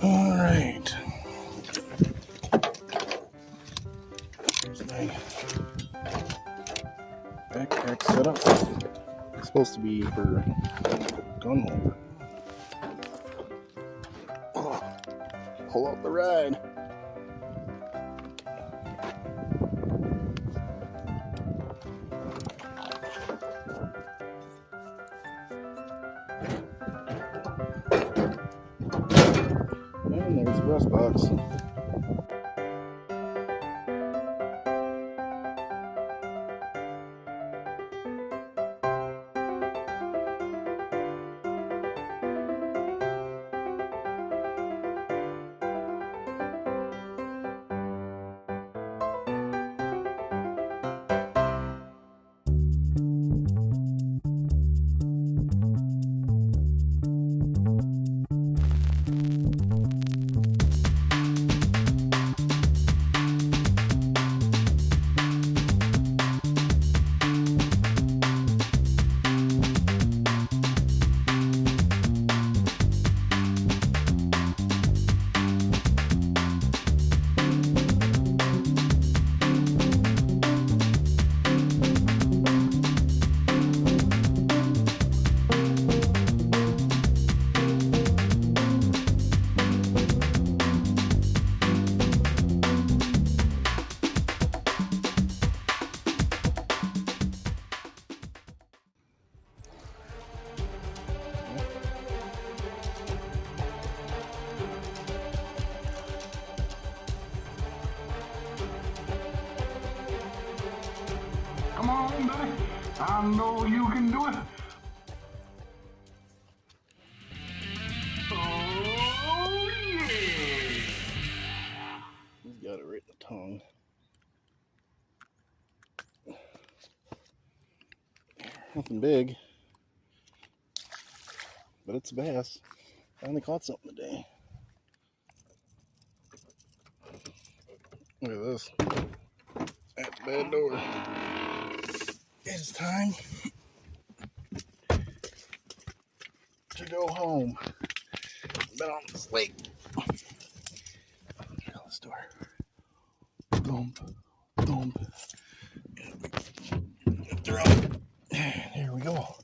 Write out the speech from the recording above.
All right. Here's my backpack setup. It's supposed to be for gun holder. Oh, pull out the ride. And there's the rest box. Come on, buddy. I know you can do it. Oh, yeah. He's got it right in the tongue. Nothing big, but it's a bass. Finally caught something today. Look at this. At the bad door. It's time to go home. Been on this lake. Check out this door. Thump, thump. Throw. Here we go.